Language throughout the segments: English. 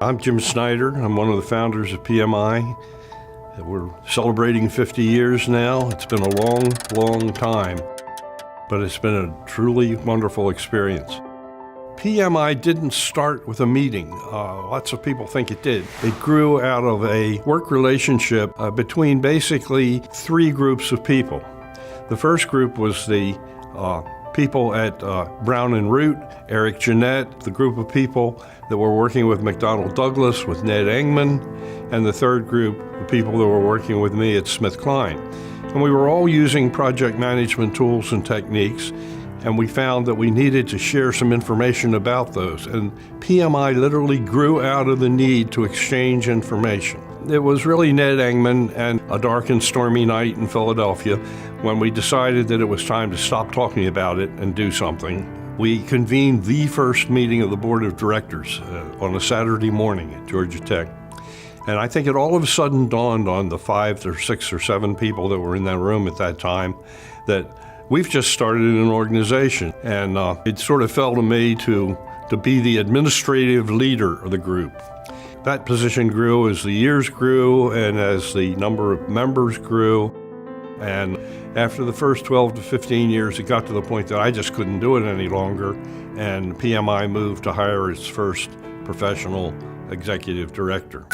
I'm Jim Snyder. I'm one of the founders of PMI. We're celebrating 50 years now. It's been a long, long time, but it's been a truly wonderful experience. PMI didn't start with a meeting. Lots of people think it did. It grew out of a work relationship between basically three groups of people. The first group was the people at Brown and Root, Eric Jeanette, the group of people that were working with McDonnell Douglas, with Ned Engman, and the third group, the people that were working with me at SmithKline. And we were all using project management tools and techniques, and we found that we needed to share some information about those. And PMI literally grew out of the need to exchange information. It was really Ned Engman and a dark and stormy night in Philadelphia when we decided that it was time to stop talking about it and do something. We convened the first meeting of the board of directors on a Saturday morning at Georgia Tech. And I think it all of a sudden dawned on the 5 or 6 or 7 people that were in that room at that time that we've just started an organization. And it sort of fell to me to be the administrative leader of the group. That position grew as the years grew and as the number of members grew. And after the first 12 to 15 years, it got to the point that I just couldn't do it any longer. And PMI moved to hire its first professional executive director.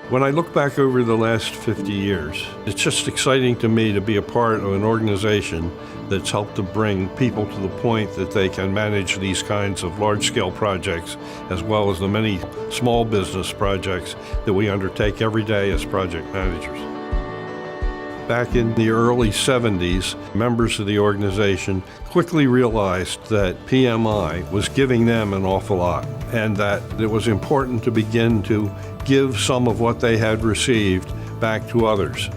When I look back over the last 50 years, it's just exciting to me to be a part of an organization that's helped to bring people to the point that they can manage these kinds of large-scale projects, as well as the many small business projects that we undertake every day as project managers. Back in the early 70s, members of the organization quickly realized that PMI was giving them an awful lot, and that it was important to begin to give some of what they had received back to others.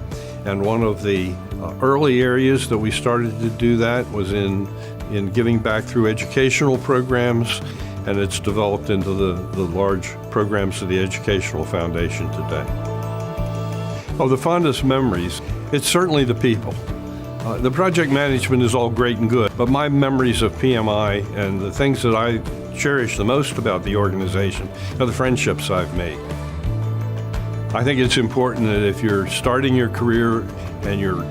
And one of the early areas that we started to do that was in giving back through educational programs, and it's developed into the large programs of the Educational Foundation today. Of the fondest memories, it's certainly the people. The project management is all great and good, but my memories of PMI and the things that I cherish the most about the organization are the friendships I've made. I think it's important that if you're starting your career and you're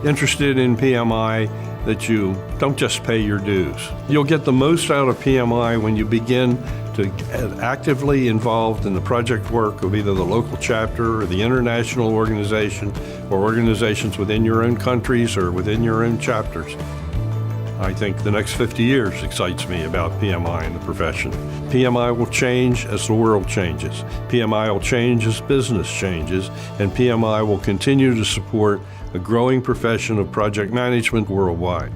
interested in PMI, that you don't just pay your dues. You'll get the most out of PMI when you begin to get actively involved in the project work of either the local chapter or the international organization or organizations within your own countries or within your own chapters. I think the next 50 years excites me about PMI and the profession. PMI will change as the world changes. PMI will change as business changes, and PMI will continue to support a growing profession of project management worldwide.